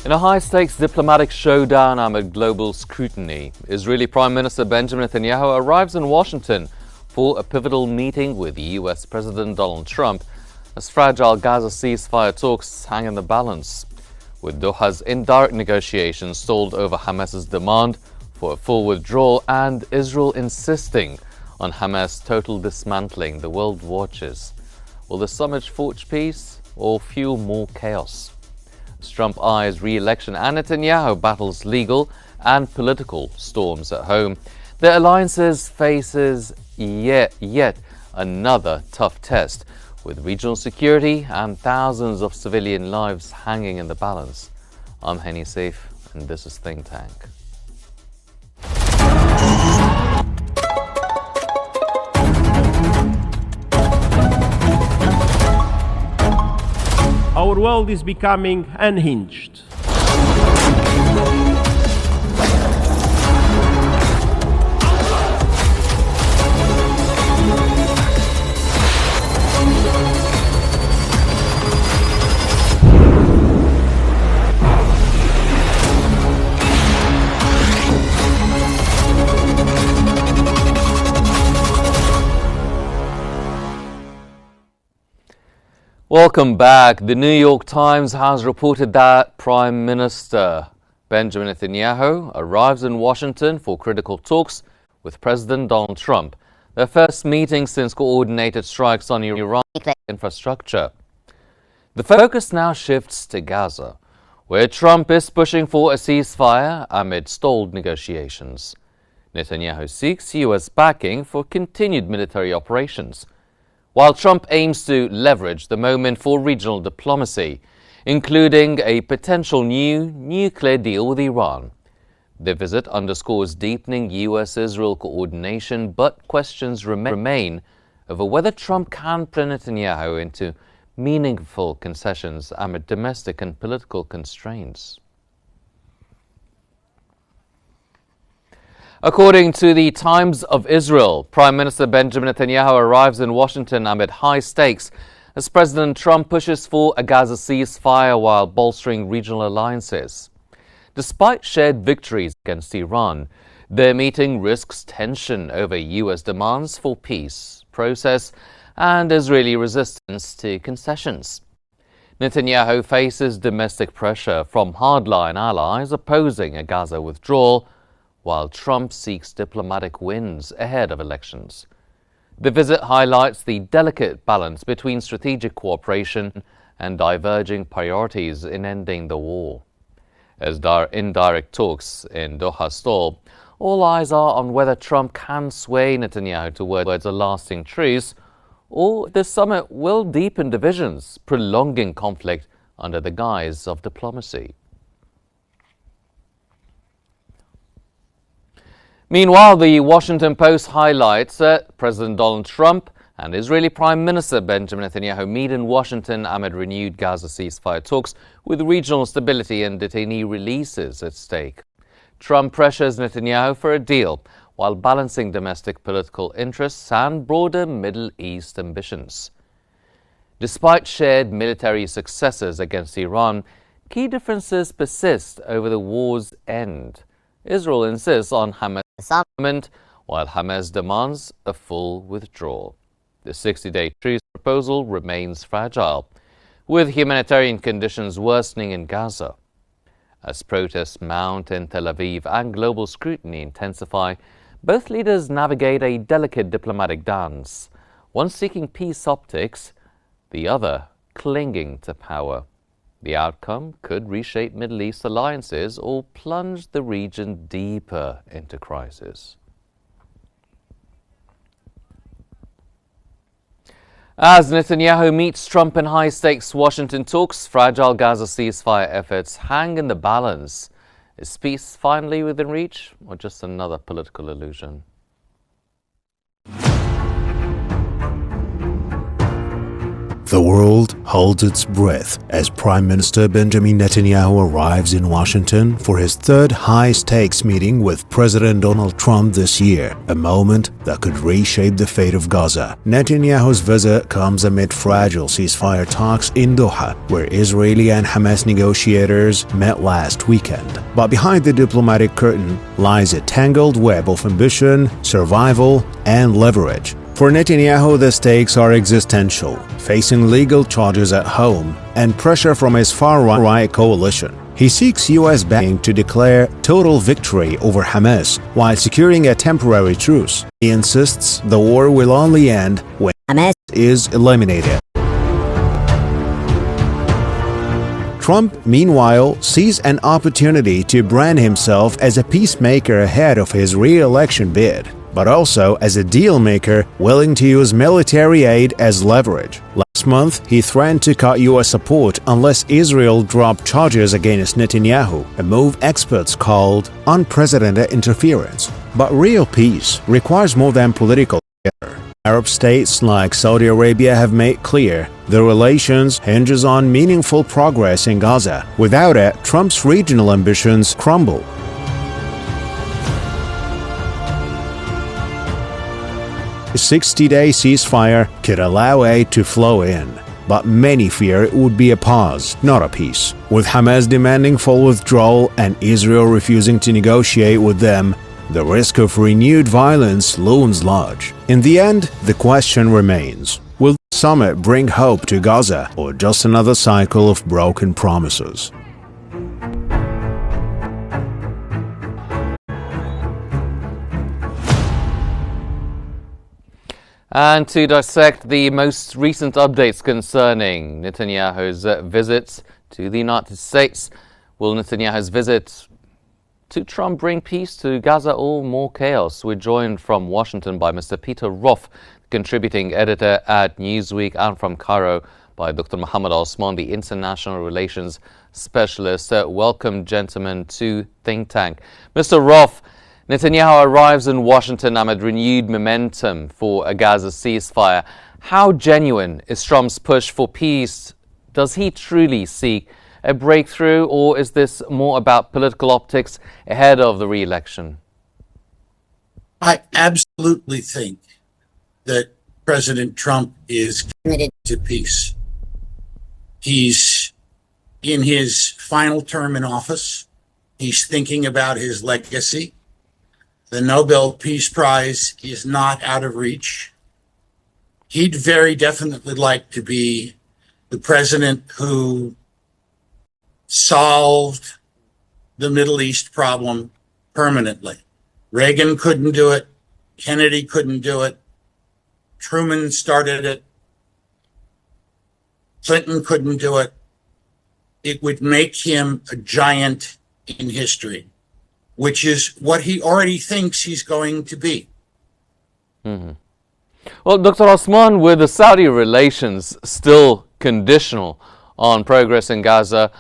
In a high-stakes diplomatic showdown amid global scrutiny, Israeli Prime Minister Benjamin Netanyahu arrives in Washington for a pivotal meeting with US President Donald Trump as fragile Gaza ceasefire talks hang in the balance, with Doha's indirect negotiations stalled over Hamas's demand for a full withdrawal and Israel insisting on Hamas' total dismantling. The world watches. Will the summit forge peace or fuel more chaos? As Trump eyes re-election and Netanyahu battles legal and political storms at home, their alliances faces yet another tough test, with regional security and thousands of civilian lives hanging in the balance. I'm Henny Saif, and this is Think Tank. Our world is becoming unhinged. Welcome back. The New York Times has reported that Prime Minister Benjamin Netanyahu arrives in Washington for critical talks with President Donald Trump, their first meeting since coordinated strikes on Iran infrastructure. The focus now shifts to Gaza, where Trump is pushing for a ceasefire amid stalled negotiations. Netanyahu seeks U.S. backing for continued military operations, while Trump aims to leverage the moment for regional diplomacy, including a potential new nuclear deal with Iran. The visit underscores deepening U.S.-Israel coordination, but questions remain over whether Trump can press Netanyahu into meaningful concessions amid domestic and political constraints. According to the Times of Israel, Prime Minister Benjamin Netanyahu arrives in Washington amid high stakes as President Trump pushes for a Gaza ceasefire while bolstering regional alliances. Despite shared victories against Iran, their meeting risks tension over U.S. demands for peace process and Israeli resistance to concessions. Netanyahu faces domestic pressure from hardline allies opposing a Gaza withdrawal, while Trump seeks diplomatic wins ahead of elections. The visit highlights the delicate balance between strategic cooperation and diverging priorities in ending the war. As indirect talks in Doha stall, all eyes are on whether Trump can sway Netanyahu towards a lasting truce, or the summit will deepen divisions, prolonging conflict under the guise of diplomacy. Meanwhile, the Washington Post highlights that President Donald Trump and Israeli Prime Minister Benjamin Netanyahu meet in Washington amid renewed Gaza ceasefire talks with regional stability and detainee releases at stake. Trump pressures Netanyahu for a deal while balancing domestic political interests and broader Middle East ambitions. Despite shared military successes against Iran, key differences persist over the war's end. Israel insists on Hamas settlement, while Hamas demands a full withdrawal. The 60-day truce proposal remains fragile, with humanitarian conditions worsening in Gaza. As protests mount in Tel Aviv and global scrutiny intensify, both leaders navigate a delicate diplomatic dance, one seeking peace optics, the other clinging to power. The outcome could reshape Middle East alliances or plunge the region deeper into crisis. As Netanyahu meets Trump in high-stakes Washington talks, fragile Gaza ceasefire efforts hang in the balance. Is peace finally within reach, or just another political illusion? The world holds its breath as Prime Minister Benjamin Netanyahu arrives in Washington for his third high-stakes meeting with President Donald Trump this year, a moment that could reshape the fate of Gaza. Netanyahu's visit comes amid fragile ceasefire talks in Doha, where Israeli and Hamas negotiators met last weekend. But behind the diplomatic curtain lies a tangled web of ambition, survival, and leverage. For Netanyahu, the stakes are existential, facing legal charges at home and pressure from his far-right coalition. He seeks U.S. backing to declare total victory over Hamas while securing a temporary truce. He insists the war will only end when Hamas is eliminated. Trump, meanwhile, sees an opportunity to brand himself as a peacemaker ahead of his re-election bid, but also as a deal-maker willing to use military aid as leverage. Last month, he threatened to cut U.S. support unless Israel dropped charges against Netanyahu, a move experts called unprecedented interference. But real peace requires more than political care. Arab states like Saudi Arabia have made clear their relations hinges on meaningful progress in Gaza. Without it, Trump's regional ambitions crumble. A 60-day ceasefire could allow aid to flow in, but many fear it would be a pause, not a peace. With Hamas demanding full withdrawal and Israel refusing to negotiate with them, the risk of renewed violence looms large. In the end, the question remains: will the summit bring hope to Gaza, or just another cycle of broken promises? And to dissect the most recent updates concerning Netanyahu's visits to the United States, will Netanyahu's visit to Trump bring peace to Gaza or more chaos? We're joined from Washington by Mr. Peter Roth, contributing editor at Newsweek, and from Cairo by Dr. Mohammed Osman, the international relations specialist. Welcome, gentlemen, to Think Tank. Mr. Roth, Netanyahu arrives in Washington amid renewed momentum for a Gaza ceasefire. How genuine is Trump's push for peace? Does he truly seek a breakthrough, or is this more about political optics ahead of the re-election? I absolutely think that President Trump is committed to peace. He's in his final term in office. He's thinking about his legacy. The Nobel Peace Prize is not out of reach. He'd very definitely like to be the president who solved the Middle East problem permanently. Reagan couldn't do it. Kennedy couldn't do it. Truman started it. Clinton couldn't do it. It would make him a giant in history, which is what he already thinks he's going to be. Mm-hmm. Well, Dr. Osman, with the Saudi relations still conditional on progress in Gaza,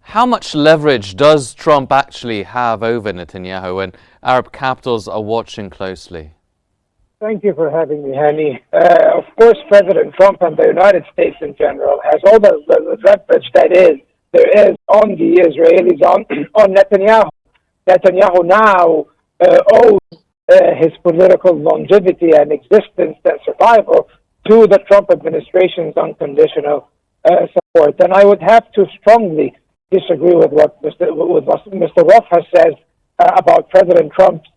how much leverage does Trump actually have over Netanyahu when Arab capitals are watching closely? Thank you for having me, Hani. Of course, President Trump and the United States in general has all the leverage there is on the Israelis, on Netanyahu. Netanyahu now owes his political longevity and existence and survival to the Trump administration's unconditional support. And I would have to strongly disagree with what Mr. Roth has said about President Trump's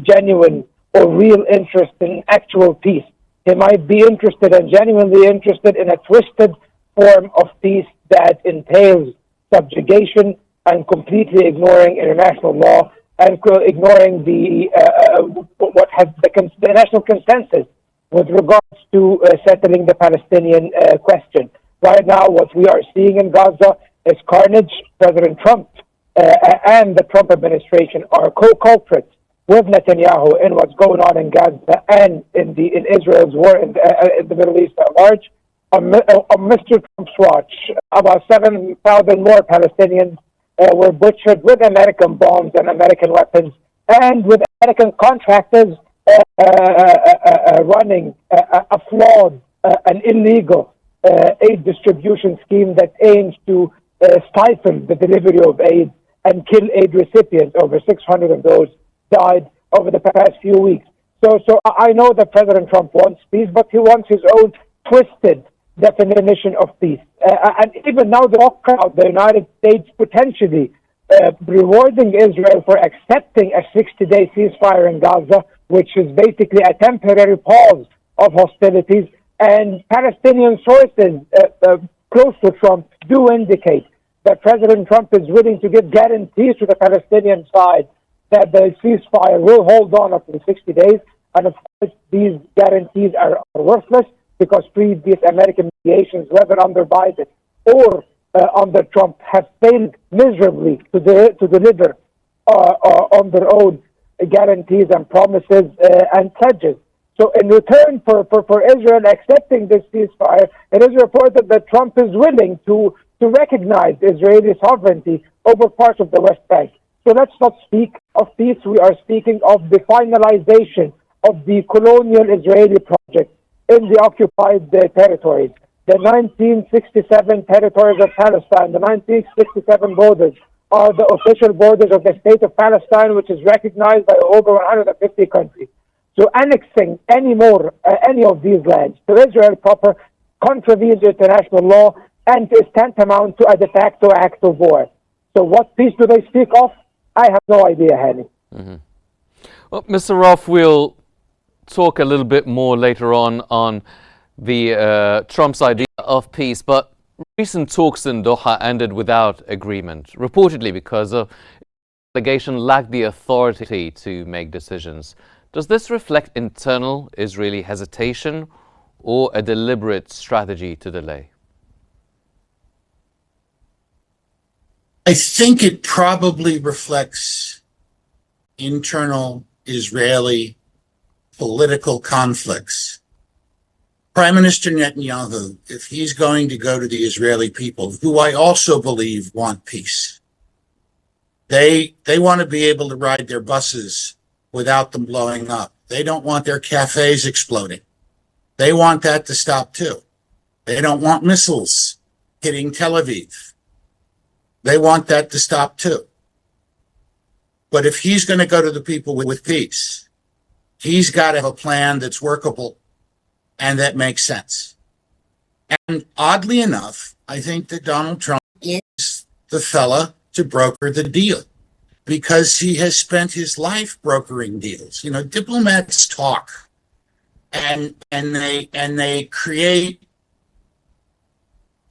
genuine or real interest in actual peace. He might be interested and genuinely interested in a twisted form of peace that entails subjugation and completely ignoring international law and ignoring the national consensus with regards to settling the Palestinian question. Right now, what we are seeing in Gaza is carnage. President Trump and the Trump administration are co-culprits with Netanyahu in what's going on in Gaza and in Israel's war in the Middle East at large. On Mr. Trump's watch, about 7,000 more Palestinians were butchered with American bombs and American weapons, and with American contractors running a flawed an illegal aid distribution scheme that aims to stifle the delivery of aid and kill aid recipients. Over 600 of those died over the past few weeks. So I know that President Trump wants peace, but he wants his own twisted definition of peace. And even now, the United States potentially rewarding Israel for accepting a 60-day ceasefire in Gaza, which is basically a temporary pause of hostilities. And Palestinian sources close to Trump do indicate that President Trump is willing to give guarantees to the Palestinian side that the ceasefire will hold on up to 60 days. And of course, these guarantees are worthless because previous American mediations, whether under Biden or under Trump, have failed miserably to deliver on their own guarantees and promises and pledges. So in return for Israel accepting this ceasefire, it is reported that Trump is willing to recognize Israeli sovereignty over parts of the West Bank. So let's not speak of peace. We are speaking of the finalization of the colonial Israeli project in the occupied territories. The 1967 territories of Palestine, the 1967 borders, are the official borders of the state of Palestine, which is recognized by over 150 countries. So annexing any of these lands to Israel proper contravenes international law and is tantamount to a de facto act of war. So what peace do they speak of? I have no idea, Hani. Mm-hmm. Well, Mr. Roth, we'll talk a little bit more later on the Trump's idea of peace, but recent talks in Doha ended without agreement, reportedly because the delegation lacked the authority to make decisions. Does this reflect internal Israeli hesitation or a deliberate strategy to delay? I think it probably reflects internal Israeli political conflicts. Prime Minister Netanyahu, if he's going to go to the Israeli people, who I also believe want peace, they want to be able to ride their buses without them blowing up. They don't want their cafes exploding. They want that to stop too. They don't want missiles hitting Tel Aviv. They want that to stop too. But if he's going to go to the people with peace, he's got to have a plan that's workable and that makes sense. And oddly enough, I think that Donald Trump is the fella to broker the deal because he has spent his life brokering deals. You know, diplomats talk and they create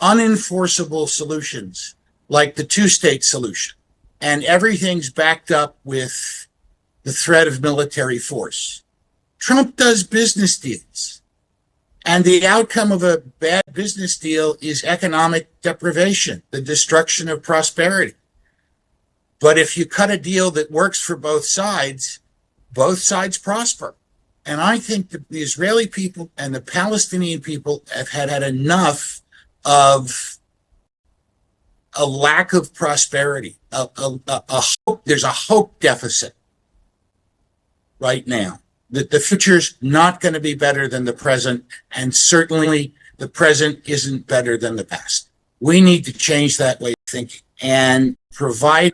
unenforceable solutions like the two-state solution. And everything's backed up with the threat of military force. Trump does business deals. And the outcome of a bad business deal is economic deprivation, the destruction of prosperity. But if you cut a deal that works for both sides prosper. And I think that the Israeli people and the Palestinian people have had enough of a lack of prosperity, a hope. There's a hope deficit right now. That the future's not going to be better than the present, and certainly the present isn't better than the past. We need to change that way of thinking and provide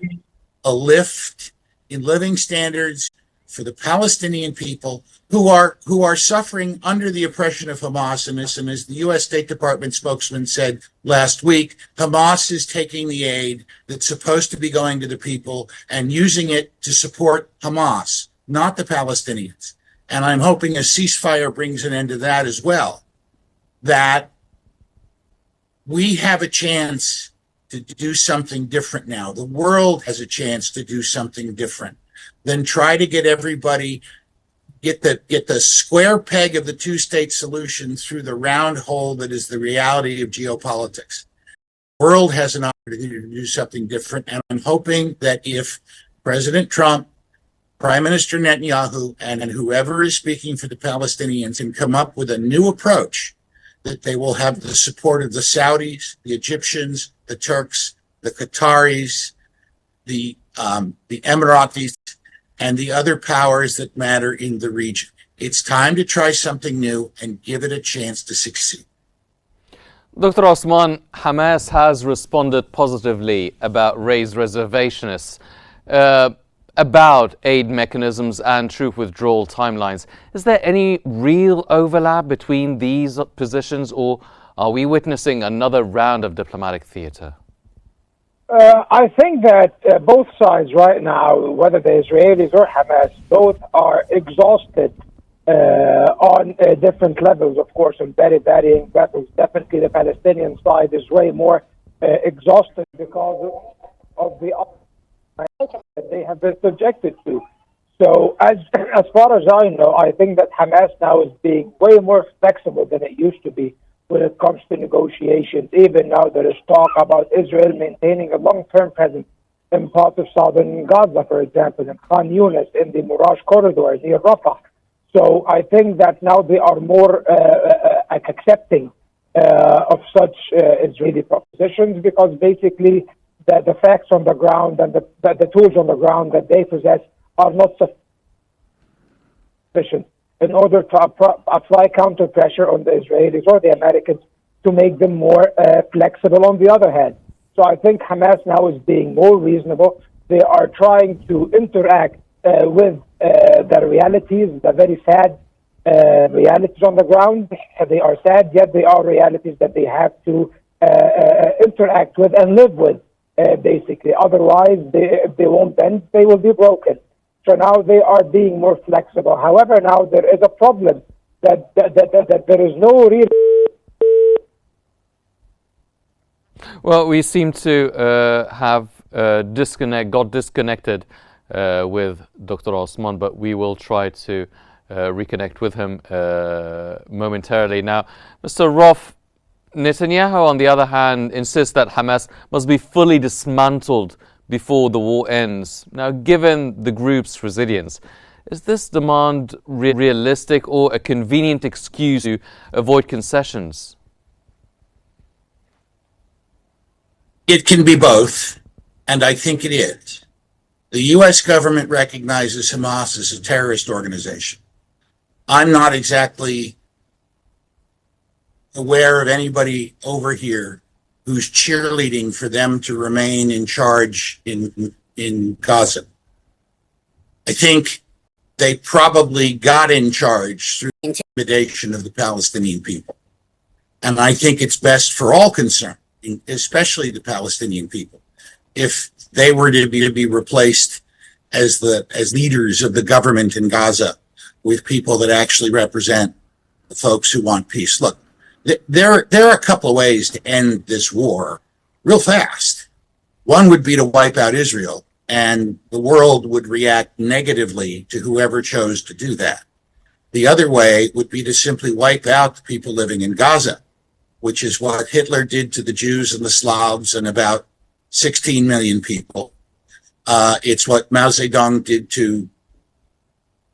a lift in living standards for the Palestinian people who are suffering under the oppression of Hamas. And as the U.S. State Department spokesman said last week, Hamas is taking the aid that's supposed to be going to the people and using it to support Hamas, not the Palestinians. And I'm hoping a ceasefire brings an end to that as well, that we have a chance to do something different now. The world has a chance to do something different than try to get everybody, get the square peg of the two-state solution through the round hole that is the reality of geopolitics. The world has an opportunity to do something different. And I'm hoping that if President Trump, Prime Minister Netanyahu, and whoever is speaking for the Palestinians can come up with a new approach, that they will have the support of the Saudis, the Egyptians, the Turks, the Qataris, the Emiratis, and the other powers that matter in the region. It's time to try something new and give it a chance to succeed. Dr. Osman, Hamas has responded positively about raised reservationists about aid mechanisms and troop withdrawal timelines. Is there any real overlap between these positions, or are we witnessing another round of diplomatic theater? I think that both sides right now, whether the Israelis or Hamas, both are exhausted on different levels, of course, on very varying battles. Definitely the Palestinian side is way more exhausted because of the that they have been subjected to. So as far as I know, I think that Hamas now is being way more flexible than it used to be when it comes to negotiations. Even now there is talk about Israel maintaining a long-term presence in parts of southern Gaza, for example, in Khan Yunis, in the Mirage corridor near Rafah. So I think that now they are more accepting of such Israeli propositions, because basically the facts on the ground and the tools on the ground that they possess are not sufficient in order to apply counter pressure on the Israelis or the Americans to make them more flexible on the other hand. So I think Hamas now is being more reasonable. They are trying to interact with the realities, the very sad realities on the ground. They are sad, yet they are realities that they have to interact with and live with, basically. Otherwise, if they won't bend, they will be broken. So now they are being more flexible. However, now there is a problem that there is no real... Well, we seem to have got disconnected with Dr. Osman, but we will try to reconnect with him momentarily. Now, Mr. Roth, Netanyahu, on the other hand, insists that Hamas must be fully dismantled before the war ends. Now, given the group's resilience, is this demand realistic or a convenient excuse to avoid concessions? It can be both, and I think it is. The U.S. government recognizes Hamas as a terrorist organization. I'm not exactly aware of anybody over here who's cheerleading for them to remain in charge in Gaza. I think they probably got in charge through the intimidation of the Palestinian people. And I think it's best for all concerned, especially the Palestinian people, if they were to be replaced as leaders of the government in Gaza with people that actually represent the folks who want peace. Look, there are a couple of ways to end this war real fast. One would be to wipe out Israel, and the world would react negatively to whoever chose to do that. The other way would be to simply wipe out the people living in Gaza, which is what Hitler did to the Jews and the Slavs and about 16 million people. It's what Mao Zedong did to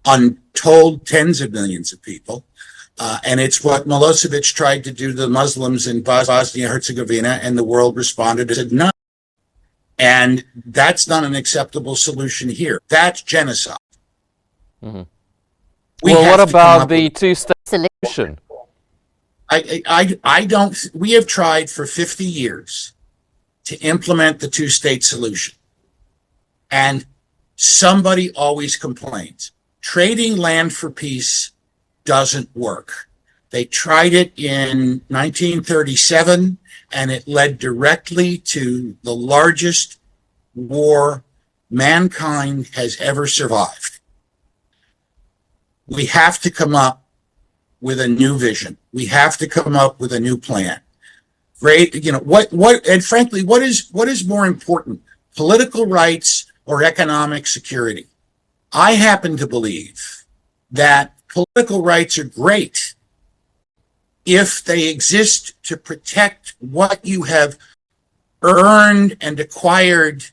untold tens of millions of people. And it's what Milosevic tried to do to the Muslims in Bosnia-Herzegovina, and the world responded and said no. And that's not an acceptable solution here. That's genocide. Mm-hmm. Well, what about the two-state solution? I don't. We have tried for 50 years to implement the two-state solution, and somebody always complains. Trading land for peace doesn't work. They tried it in 1937, and it led directly to the largest war mankind has ever survived. We have to come up with a new vision. We have to come up with a new plan. Great, and frankly, what is more important, political rights or economic security? I happen to believe that political rights are great if they exist to protect what you have earned and acquired,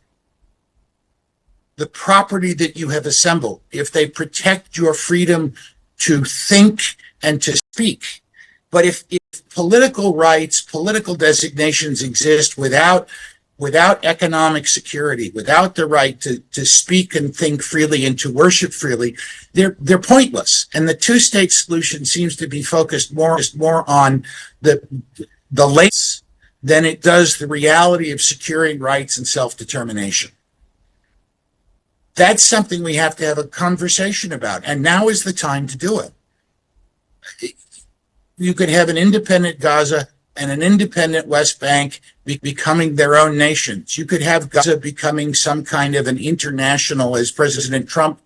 the property that you have assembled, if they protect your freedom to think and to speak. But if political rights, political designations exist without without economic security, without the right to speak and think freely and to worship freely, they're pointless. And the two-state solution seems to be focused more on the latest than it does the reality of securing rights and self-determination. That's something we have to have a conversation about, and now is the time to do it. You could have an independent Gaza and an independent West Bank becoming their own nations. You could have Gaza becoming some kind of an international, as President Trump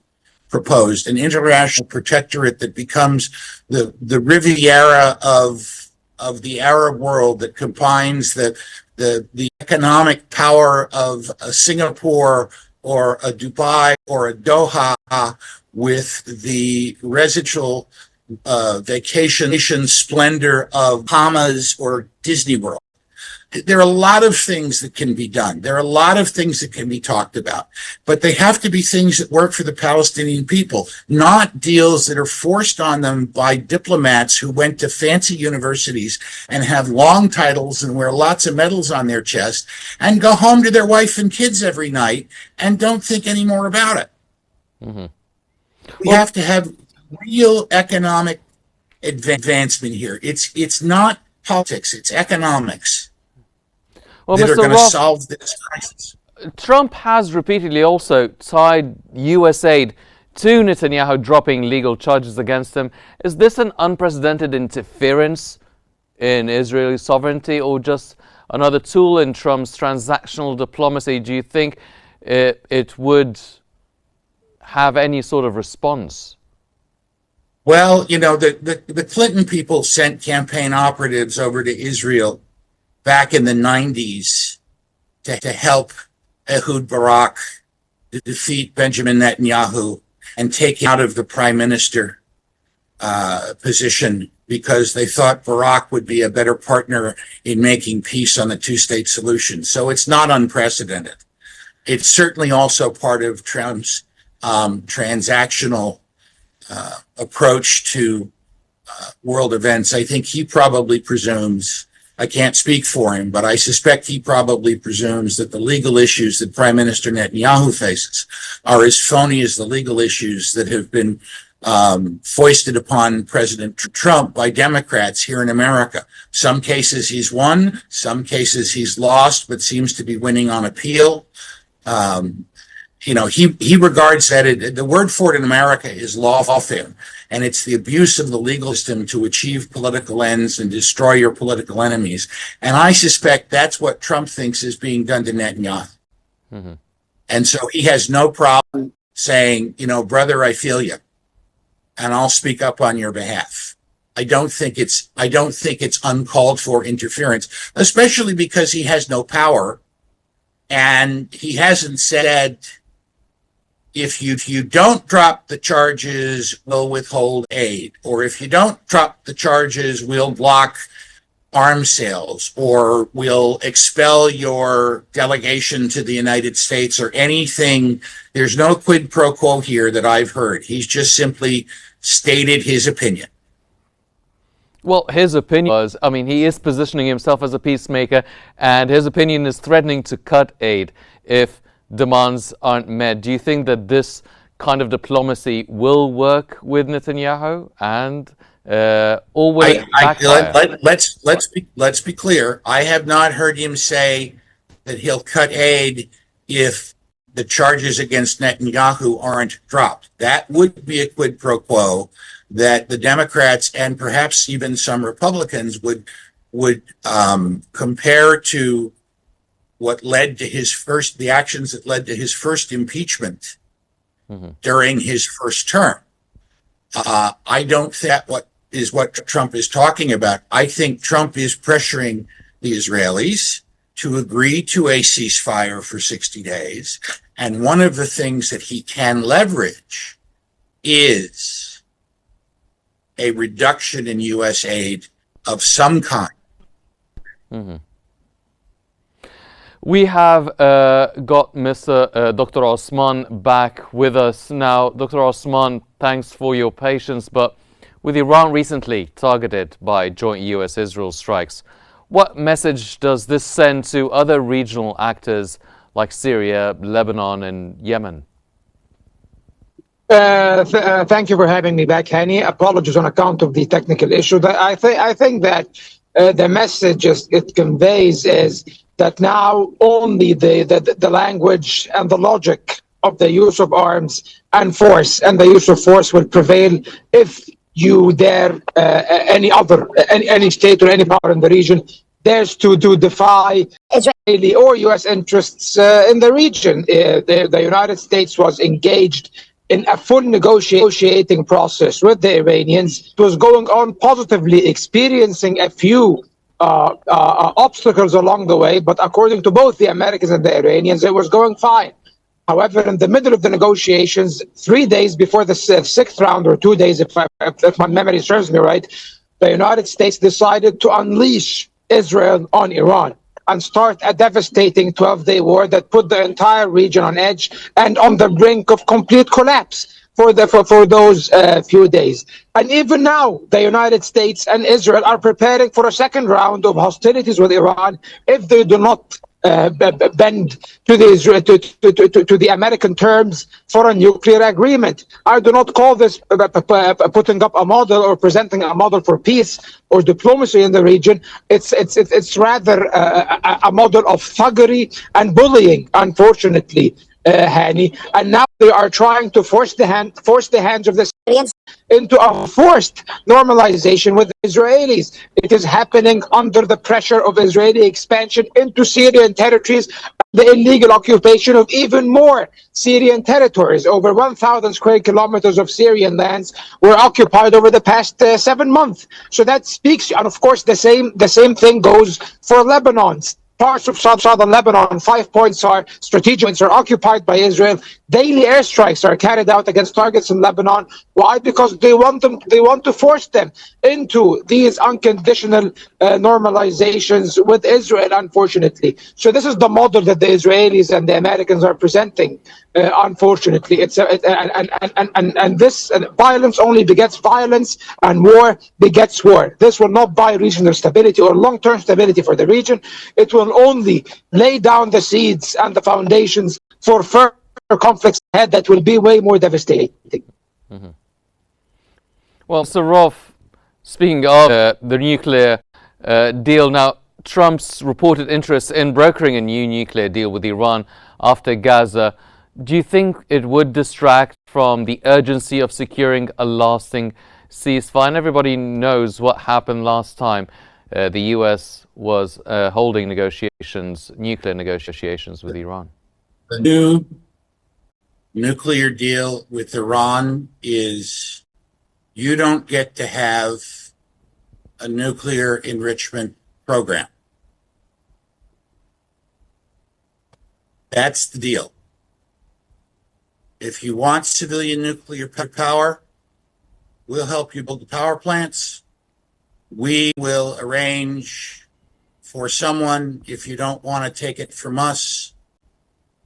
proposed, an international protectorate that becomes the Riviera of the Arab world, that combines the economic power of a Singapore or a Dubai or a Doha with the residual vacation splendor of Bahamas or Disney World. There are a lot of things that can be done. There are a lot of things that can be talked about, but they have to be things that work for the Palestinian people, not deals that are forced on them by diplomats who went to fancy universities and have long titles and wear lots of medals on their chest and go home to their wife and kids every night and don't think any more about it. Mm-hmm. We have to have real economic advancement here. It's not politics, it's economics that are going to solve this crisis. Trump has repeatedly also tied U.S. aid to Netanyahu dropping legal charges against him. Is this an unprecedented interference in Israeli sovereignty or just another tool in Trump's transactional diplomacy? Do you think it would have any sort of response? Well, you know, the Clinton people sent campaign operatives over to Israel back in the 90s to help Ehud Barak defeat Benjamin Netanyahu and take him out of the prime minister position because they thought Barak would be a better partner in making peace on the two-state solution. So it's not unprecedented. It's certainly also part of Trump's transactional approach to world events. I think he probably presumes, I can't speak for him, but I suspect he probably presumes that the legal issues that Prime Minister Netanyahu faces are as phony as the legal issues that have been foisted upon President Trump by Democrats here in America. Some cases he's won, some cases he's lost, but seems to be winning on appeal. You know, he regards that the word for it in America is lawfare, and it's the abuse of the legal system to achieve political ends and destroy your political enemies. And I suspect that's what Trump thinks is being done to Netanyahu. Mm-hmm. And so he has no problem saying, you know, brother, I feel you, and I'll speak up on your behalf. I don't think it's uncalled for interference, especially because he has no power, and he hasn't said, if you don't drop the charges, we'll withhold aid. Or if you don't drop the charges, we'll block arms sales. Or we'll expel your delegation to the United States or anything. There's no quid pro quo here that I've heard. He's just simply stated his opinion. Well, his opinion was, I mean, he is positioning himself as a peacemaker, and his opinion is threatening to cut aid if demands aren't met. Do you think that this kind of diplomacy will work with Netanyahu, and or will it backfire? Let's be clear. I have not heard him say that he'll cut aid if the charges against Netanyahu aren't dropped. That would be a quid pro quo that the Democrats and perhaps even some Republicans would compare to what led to the actions that led to his first impeachment during his first term. I don't think what Trump is talking about. I think Trump is pressuring the Israelis to agree to a ceasefire for 60 days. And one of the things that he can leverage is a reduction in U.S. aid of some kind. Mm-hmm. We have got Mr. Dr. Osman back with us now. Dr. Osman, thanks for your patience, but with Iran recently targeted by joint U.S.-Israel strikes, What message does this send to other regional actors like Syria, Lebanon, and Yemen? Thank you for having me back, Hani. Apologies on account of the technical issue. I think that the message it conveys is that now only the language and the logic of the use of arms and force and the use of force will prevail if you dare any state or any power in the region dares to defy Israeli or U.S. interests in the region. The United States was engaged in a full negotiating process with the Iranians. It was going on positively, experiencing a few obstacles along the way, but according to both the Americans and the Iranians, it was going fine. However, in the middle of the negotiations, 3 days before the sixth round, or 2 days, if my memory serves me right, the United States decided to unleash Israel on Iran and start a devastating 12-day war that put the entire region on edge and on the brink of complete collapse for those few days. And even now, the United States and Israel are preparing for a second round of hostilities with Iran if they do not bend to the American terms for a nuclear agreement. I do not call this putting up a model or presenting a model for peace or diplomacy in the region. It's rather a model of thuggery and bullying, unfortunately, Hani. And now they are trying to force the hands of the Syrians into a forced normalization with the Israelis. It is happening under the pressure of Israeli expansion into Syrian territories, the illegal occupation of even more Syrian territories. Over 1,000 square kilometers of Syrian lands were occupied over the past 7 months. So that speaks, and of course the same thing goes for Lebanon. Parts of southern Lebanon, 5 points are strategic points, are occupied by Israel. Daily airstrikes are carried out against targets in Lebanon. Why? Because they want to force them into these unconditional normalizations with Israel, unfortunately. So this is the model that the Israelis and the Americans are presenting. Unfortunately, and this violence only begets violence, and war begets war. This will not buy regional stability or long-term stability for the region. It will only lay down the seeds and the foundations for further conflicts ahead that will be way more devastating. Mm-hmm. Well, Mr. Roth, speaking of the nuclear deal now, Trump's reported interest in brokering a new nuclear deal with Iran after Gaza. Do you think it would distract from the urgency of securing a lasting ceasefire? And everybody knows what happened last time. The U.S. was holding nuclear negotiations with Iran. The new nuclear deal with Iran is you don't get to have a nuclear enrichment program. That's the deal. If you want civilian nuclear power, we'll help you build the power plants. We will arrange for someone, if you don't want to take it from us,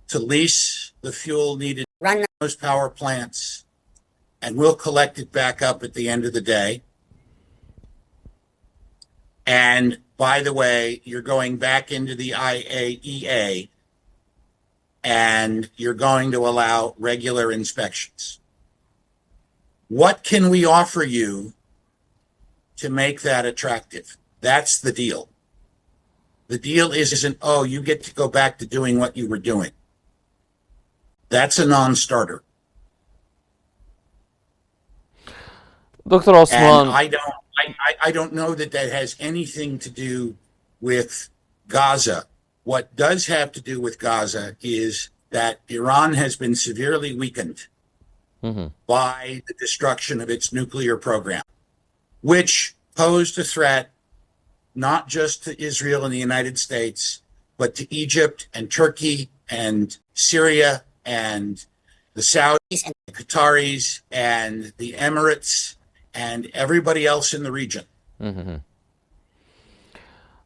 to lease the fuel needed to run those power plants, and we'll collect it back up at the end of the day. And by the way, you're going back into the IAEA, and you're going to allow regular inspections. What can we offer you to make that attractive? That's the deal. The deal isn't, oh, you get to go back to doing what you were doing. That's a non-starter. Dr. Osman, and I don't know that has anything to do with Gaza. What does have to do with Gaza is that Iran has been severely weakened by the destruction of its nuclear program, which posed a threat not just to Israel and the United States, but to Egypt and Turkey and Syria and the Saudis and the Qataris and the Emirates and everybody else in the region. Mm-hmm.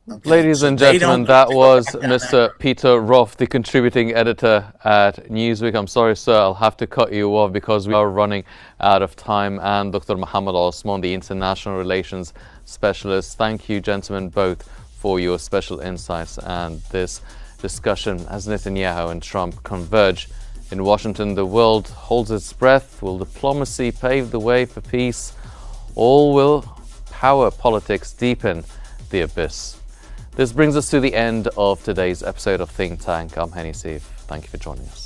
Okay. Ladies So and they gentlemen, don't that go was back down Mr. that. Peter Roth, the contributing editor at Newsweek. I'm sorry, sir, I'll have to cut you off because we are running out of time. And Dr. Mohammed Osman, the international relations specialist. Thank you, gentlemen, both, for for your special insights and this discussion. As Netanyahu and Trump converge in Washington, the world holds its breath. Will diplomacy pave the way for peace, or will power politics deepen the abyss? This brings us to the end of today's episode of Think Tank. I'm Henny Seif. Thank you for joining us.